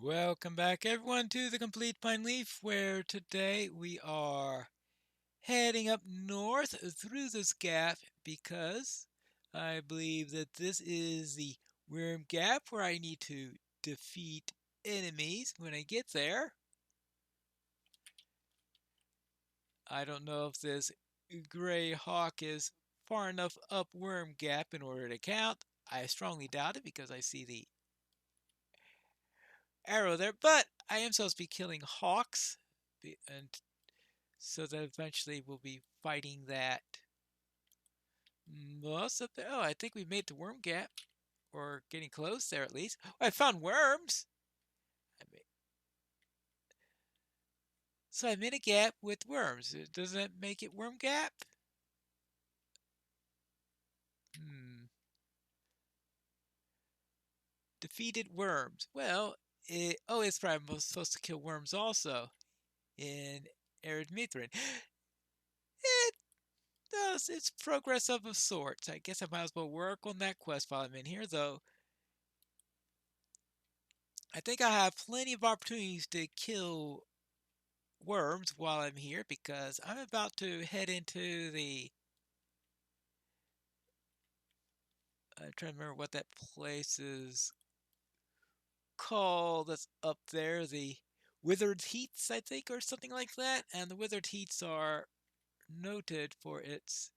Welcome back, everyone, to the Complete Pineleaf, where today we are heading up north through this gap because I believe that this is the worm gap where I need to defeat enemies when I get there. I don't know if this gray hawk is far enough up worm gap in order to count. I strongly doubt it because I see the arrow there, but I am supposed to be killing hawks, and so that eventually we'll be fighting that most of the. Oh, I think we made the worm gap, or getting close there at least. Oh, I found worms. So I'm in a gap with worms. Doesn't that make it worm gap? Hmm. Defeated worms. Well, it's probably supposed to kill worms also in arid methrin. It does. It's progress of a sort. I guess I might as well work on that quest while I'm in here, though. I think I have plenty of opportunities to kill worms while I'm here because I'm about to head into the. I'm trying to remember what that place is called that's up there. The Withered Heaths, I think, or something like that. And the Withered Heaths are noted for its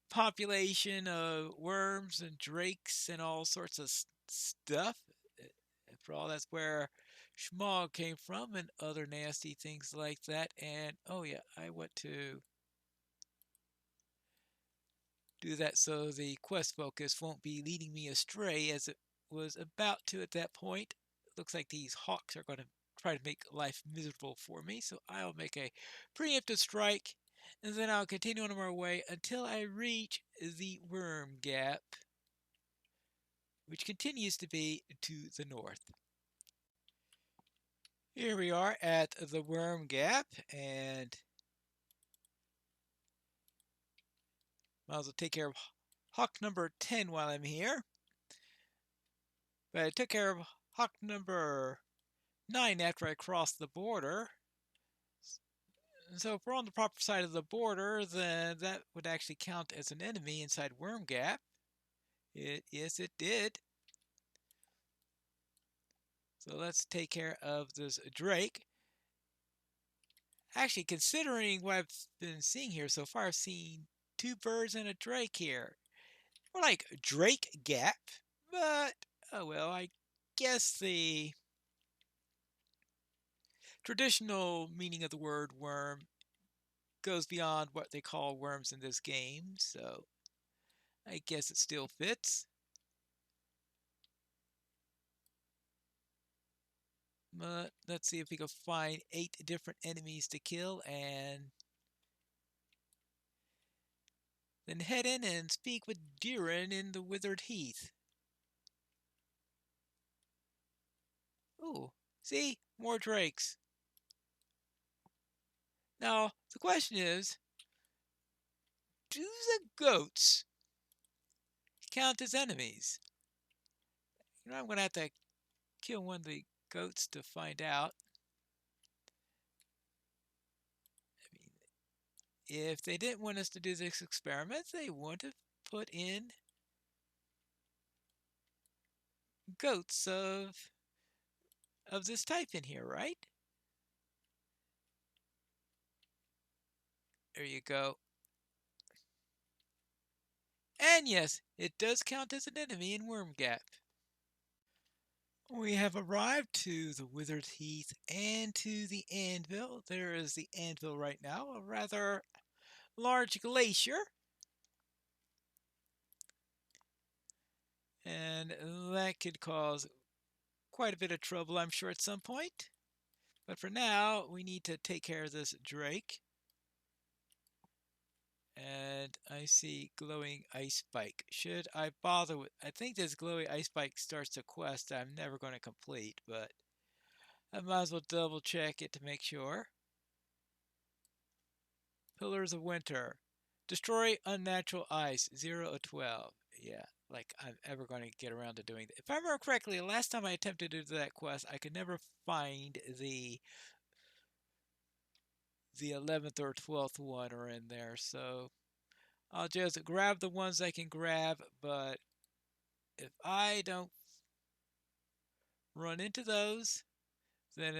population of worms and drakes and all sorts of stuff. For all that's where Schmog came from and other nasty things like that. And oh yeah, I want to do that so the quest focus won't be leading me astray as it was about to at that point. It looks like these hawks are going to try to make life miserable for me, so I'll make a preemptive strike and then I'll continue on my way until I reach the worm gap, which continues to be to the north. Here we are at the worm gap, and might as well take care of hawk number 10 while I'm here. But I took care of hawk number 9 after I crossed the border. So if we're on the proper side of the border, then that would actually count as an enemy inside Worm Gap. Yes, it did. So let's take care of this Drake. Actually, considering what I've been seeing here so far, I've seen 2 birds and a Drake here. More like Drake Gap, but oh well, I guess the traditional meaning of the word worm goes beyond what they call worms in this game, so I guess it still fits. But let's see if we can find 8 different enemies to kill and then head in and speak with Durin in the Withered Heath. Ooh, see? More drakes. Now, the question is, do the goats count as enemies? I'm going to have to kill one of the goats to find out. I mean, if they didn't want us to do this experiment, they would have put in goats of this type in here, right? There you go. And yes, it does count as an enemy in Worm Gap. We have arrived to the Withered Heath and to the Anvil. There is the Anvil right now, a rather large glacier. And that could cause quite a bit of trouble, I'm sure, at some point. But for now, we need to take care of this Drake. And I see glowing ice spike. Should I bother with... I think this glowing ice spike starts a quest I'm never going to complete, but I might as well double check it to make sure. Pillars of Winter. Destroy unnatural ice, 0 of 12. Yeah, like I'm ever going to get around to doing that. If I remember correctly, the last time I attempted to do that quest, I could never find the 11th or 12th one are in there. So I'll just grab the ones I can grab, but if I don't run into those, then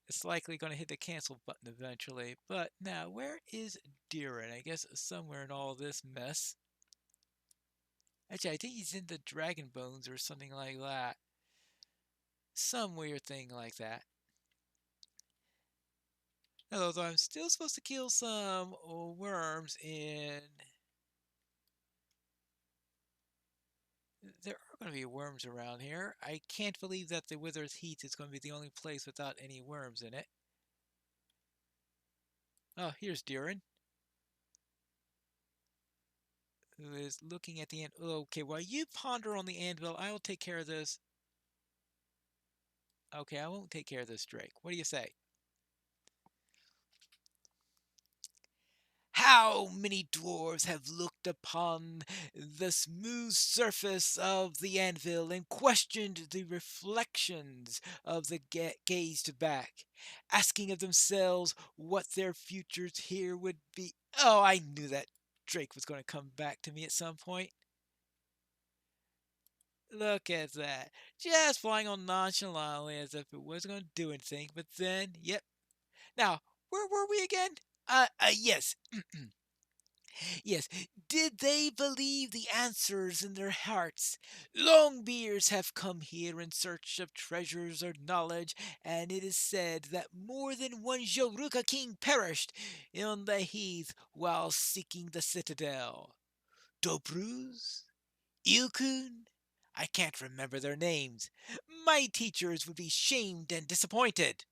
it's likely going to hit the cancel button eventually. But now, where is Deeren? I guess somewhere in all this mess. Actually, I think he's in the Dragon Bones or something like that. Some weird thing like that. Although I'm still supposed to kill some worms in... There are going to be worms around here. I can't believe that the Wither's Heath is going to be the only place without any worms in it. Oh, here's Deeren, who is looking at the anvil. Okay, while you ponder on the anvil, I will take care of this. Okay, I won't take care of this Drake. What do you say? How many dwarves have looked upon the smooth surface of the anvil and questioned the reflections of the gazed back, asking of themselves what their futures here would be? Oh, I knew that Drake was going to come back to me at some point. Look at that. Just flying on nonchalantly as if it wasn't going to do anything, but then, yep. Now, where were we again? Yes. Yes, did they believe the answers in their hearts? Longbeards have come here in search of treasures or knowledge, and it is said that more than one Joruka king perished on the heath while seeking the citadel. Dobruz? Ilkun? I can't remember their names. My teachers would be shamed and disappointed.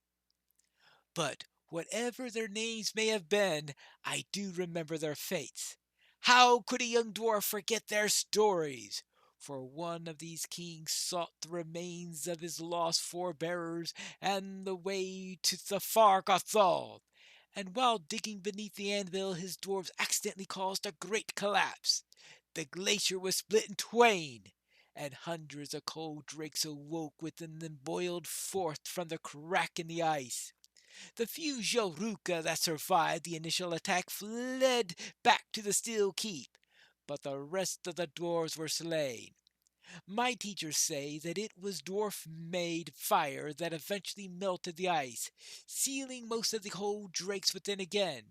But whatever their names may have been, I do remember their fates. How could a young dwarf forget their stories? For one of these kings sought the remains of his lost forebears and the way to the far Gothal. And while digging beneath the anvil, his dwarves accidentally caused a great collapse. The glacier was split in twain, and hundreds of cold drakes awoke within them, boiled forth from the crack in the ice. The few Joruka that survived the initial attack fled back to the Steel Keep, but the rest of the dwarves were slain. My teachers say that it was dwarf-made fire that eventually melted the ice, sealing most of the cold drakes within again.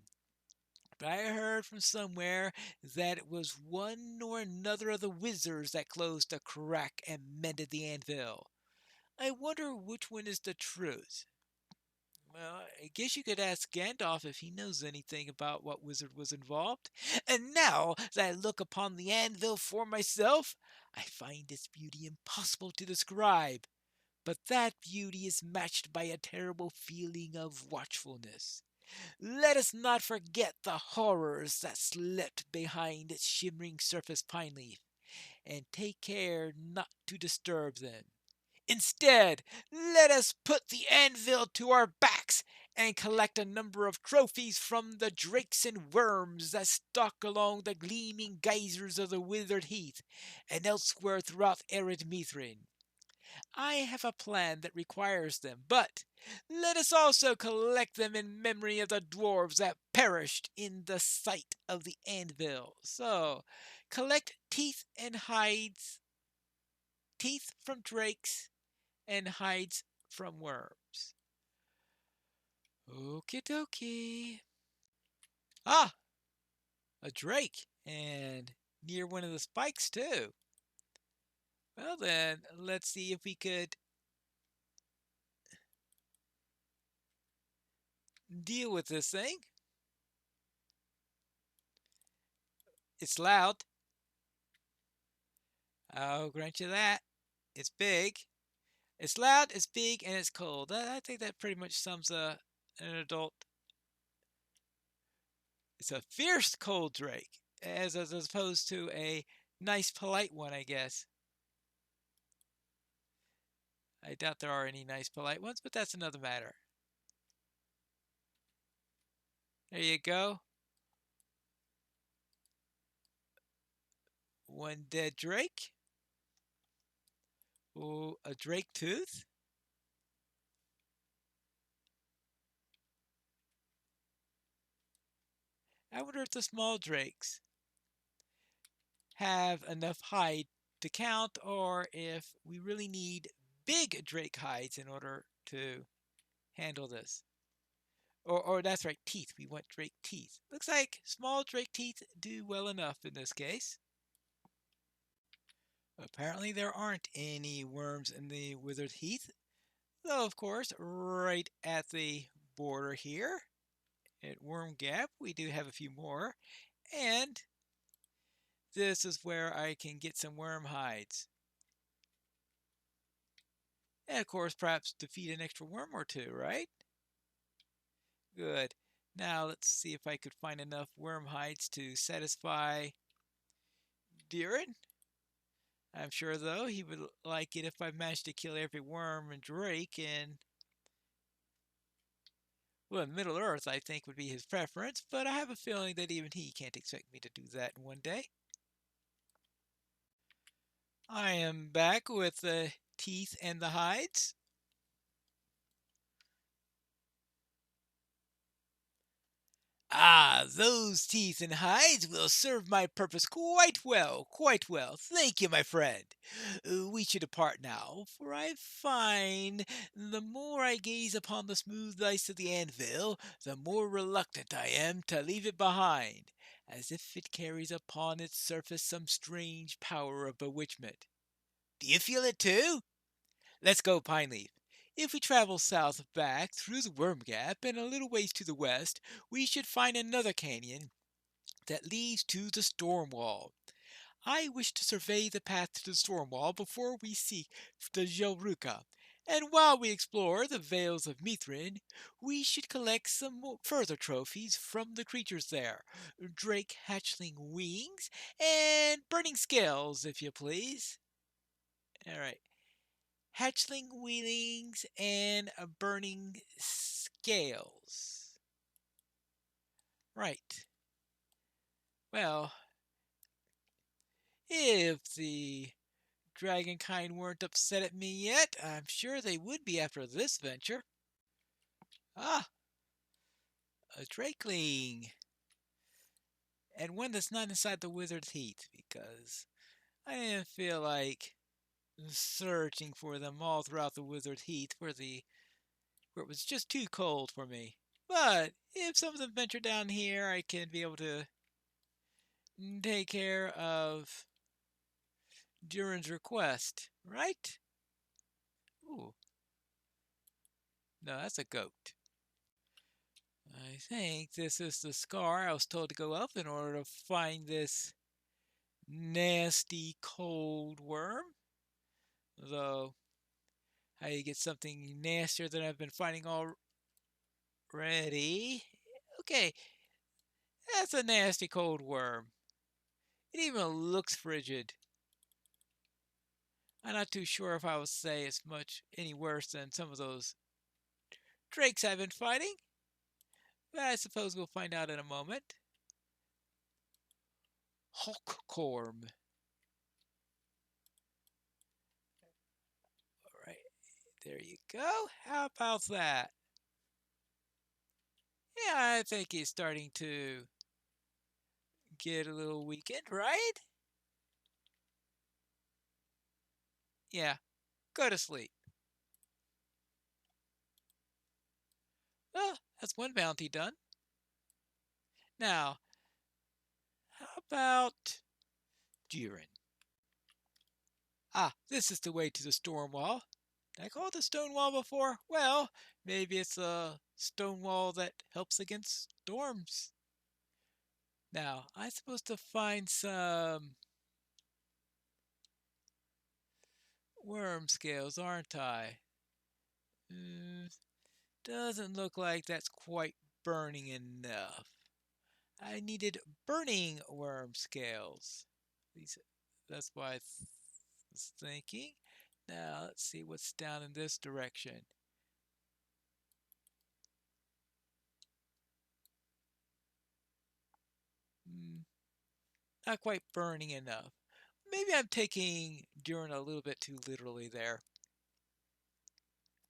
But I heard from somewhere that it was one or another of the wizards that closed the crack and mended the anvil. I wonder which one is the truth. Well, I guess you could ask Gandalf if he knows anything about what wizard was involved. And now that I look upon the anvil for myself, I find its beauty impossible to describe. But that beauty is matched by a terrible feeling of watchfulness. Let us not forget the horrors that slept behind its shimmering surface, Pineleaf, and take care not to disturb them. Instead, let us put the anvil to our backs and collect a number of trophies from the drakes and worms that stalk along the gleaming geysers of the withered heath and elsewhere throughout arid Mithrin. I have a plan that requires them, but let us also collect them in memory of the dwarves that perished in the sight of the anvil. So, collect teeth from drakes, and hides from worms. Okie dokie. Ah, a drake, and near one of the spikes, too. Well, then, let's see if we could deal with this thing. It's loud. I'll grant you that. It's big. It's loud, it's big, and it's cold. I think that pretty much sums an adult. It's a fierce cold drake, as opposed to a nice, polite one, I guess. I doubt there are any nice, polite ones, but that's another matter. There you go. One dead drake. Oh, a drake tooth. I wonder if the small drakes have enough hide to count, or if we really need big drake hides in order to handle this. Or that's right, teeth. We want drake teeth. Looks like small drake teeth do well enough in this case. Apparently there aren't any worms in the withered heath, though of course right at the border here at Worm Gap we do have a few more, and this is where I can get some worm hides. And of course perhaps defeat an extra worm or two, right? Good. Now let's see if I could find enough worm hides to satisfy Deeren. I'm sure, though, he would like it if I managed to kill every worm and drake in, well, Middle Earth, I think would be his preference, but I have a feeling that even he can't expect me to do that in one day. I am back with the teeth and the hides. Ah, those teeth and hides will serve my purpose quite well, quite well. Thank you, my friend. We should depart now, for I find the more I gaze upon the smooth ice of the anvil, the more reluctant I am to leave it behind, as if it carries upon its surface some strange power of bewitchment. Do you feel it too? Let's go, Pineleaf. If we travel south back through the Worm Gap and a little ways to the west, we should find another canyon that leads to the storm wall. I wish to survey the path to the storm wall before we seek the Jelruka, and while we explore the vales of Mithrin, we should collect some further trophies from the creatures there. Drake hatchling wings and burning scales, if you please. Alright. Hatchling wheelings and burning scales. Right. Well, if the dragonkind weren't upset at me yet, I'm sure they would be after this venture. Ah, a drakeling. And one that's not inside the withered heath, because I didn't feel like searching for them all throughout the withered heath where it was just too cold for me. But if some of them venture down here, I can be able to take care of Durin's request, right? Ooh, no, that's a goat. I think this is the scar I was told to go up in order to find this nasty cold worm. Though, how you get something nastier than I've been finding already? Okay, that's a nasty cold worm. It even looks frigid. I'm not too sure if I would say it's much any worse than some of those drakes I've been fighting, but I suppose we'll find out in a moment. Hawkcorm. Alright, there you go. How about that? Yeah, I think he's starting to get a little weakened, right? Yeah, go to sleep. Well, that's one bounty done. Now, how about Jiren? Ah, this is the way to the storm wall. Did I call it the stone wall before? Well, maybe it's a stone wall that helps against storms. Now, I'm supposed to find some worm scales, aren't I? Doesn't look like that's quite burning enough. I needed burning worm scales. That's why I was thinking. Now, let's see what's down in this direction. Not quite burning enough. Maybe I'm taking Durin a little bit too literally there.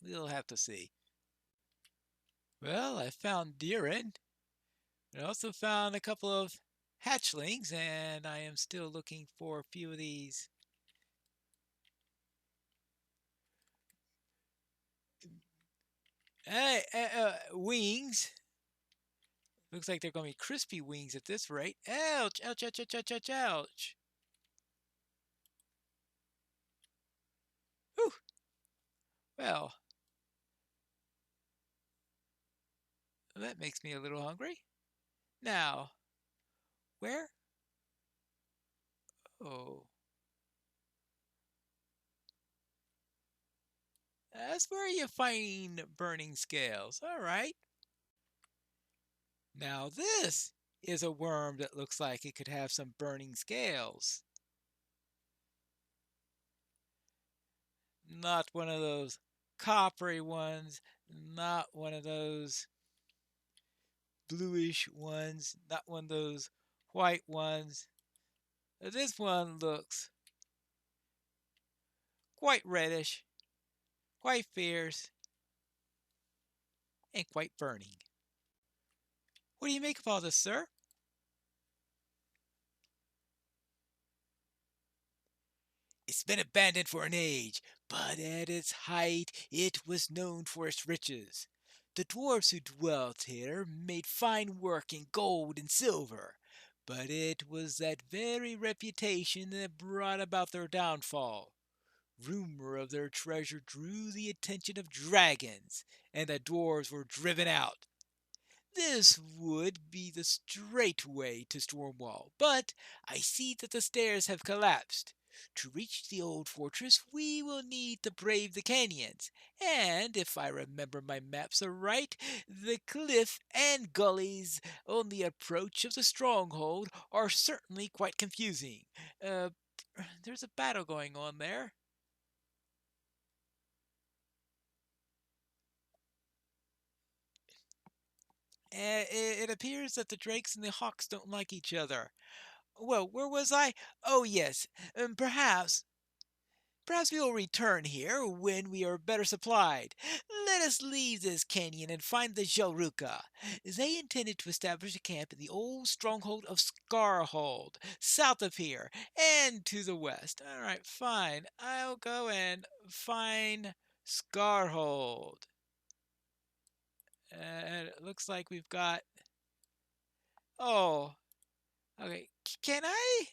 We'll have to see. Well, I found Durin. I also found a couple of hatchlings, and I am still looking for a few of these wings. Looks like they're going to be crispy wings at this rate. Ouch, ouch, ouch, ouch, ouch, ouch, ouch. Whew. Well, that makes me a little hungry. Now, where? Oh, that's where you find burning scales. All right. Now, this is a worm that looks like it could have some burning scales. Not one of those coppery ones, not one of those bluish ones, not one of those white ones. This one looks quite reddish, quite fierce, and quite burning. What do you make of all this, sir? It's been abandoned for an age, but at its height it was known for its riches. The dwarfs who dwelt here made fine work in gold and silver, but it was that very reputation that brought about their downfall. Rumor of their treasure drew the attention of dragons, and the dwarves were driven out. This would be the straight way to Stormwall, but I see that the stairs have collapsed. To reach the old fortress, we will need to brave the canyons, and if I remember my maps aright, the cliff and gullies on the approach of the stronghold are certainly quite confusing. Uh, there's a battle going on there. It appears that the drakes and the hawks don't like each other. Well, where was I? Oh, yes. Perhaps we will return here when we are better supplied. Let us leave this canyon and find the Joruka. They intended to establish a camp in the old stronghold of Scarhold, south of here, and to the west. All right, fine. I'll go and find Scarhold. It looks like we've got. Oh, okay. Can I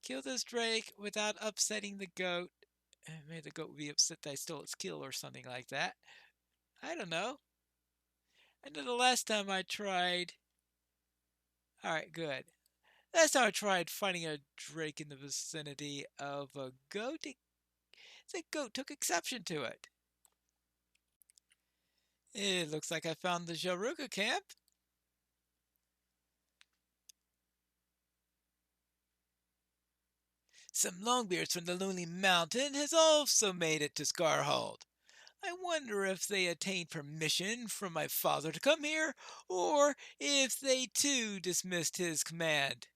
kill this drake without upsetting the goat? Maybe the goat would be upset that I stole its kill or something like that. I don't know. I know the last time I tried. Alright, good. Last time I tried finding a drake in the vicinity of a goat, the goat took exception to it. It looks like I found the Jaruga camp. Some longbeards from the Lonely Mountain has also made it to Scarhold. I wonder if they attained permission from my father to come here, or if they too dismissed his command.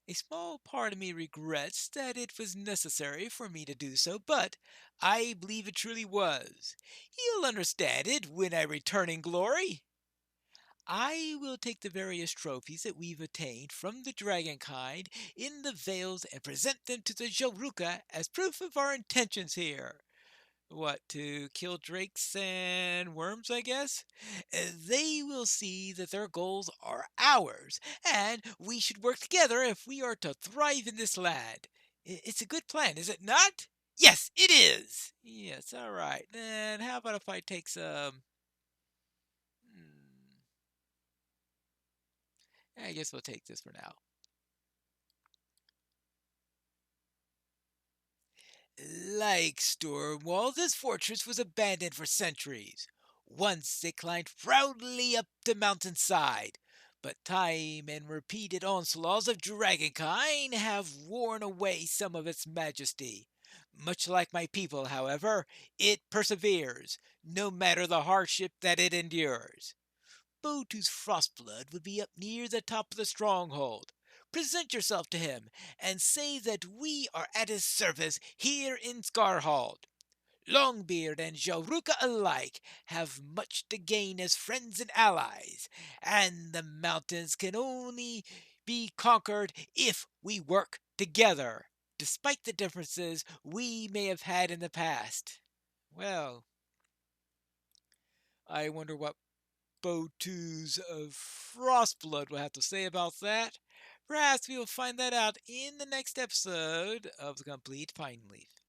A small part of me regrets that it was necessary for me to do so, but I believe it truly was. You'll understand it when I return in glory. I will take the various trophies that we've attained from the dragonkind in the vales and present them to the Joruka as proof of our intentions here. What, to kill drakes and worms, I guess? They will see that their goals are ours, and we should work together if we are to thrive in this land. It's a good plan, is it not? Yes, it is! Yes, alright. Then how about if I take some. Hmm, I guess we'll take this for now. Like Stormwall, this fortress was abandoned for centuries. Once it climbed proudly up the mountainside, but time and repeated onslaughts of dragonkind have worn away some of its majesty. Much like my people, however, it perseveres, no matter the hardship that it endures. Botu's frostblood would be up near the top of the stronghold. present yourself to him and say that we are at his service here in Scarhold. Longbeard and Jaruka alike have much to gain as friends and allies, and the mountains can only be conquered if we work together, despite the differences we may have had in the past. Well, I wonder what Botu's of Frostblood will have to say about that. Perhaps we will find that out in the next episode of The Complete Pineleaf.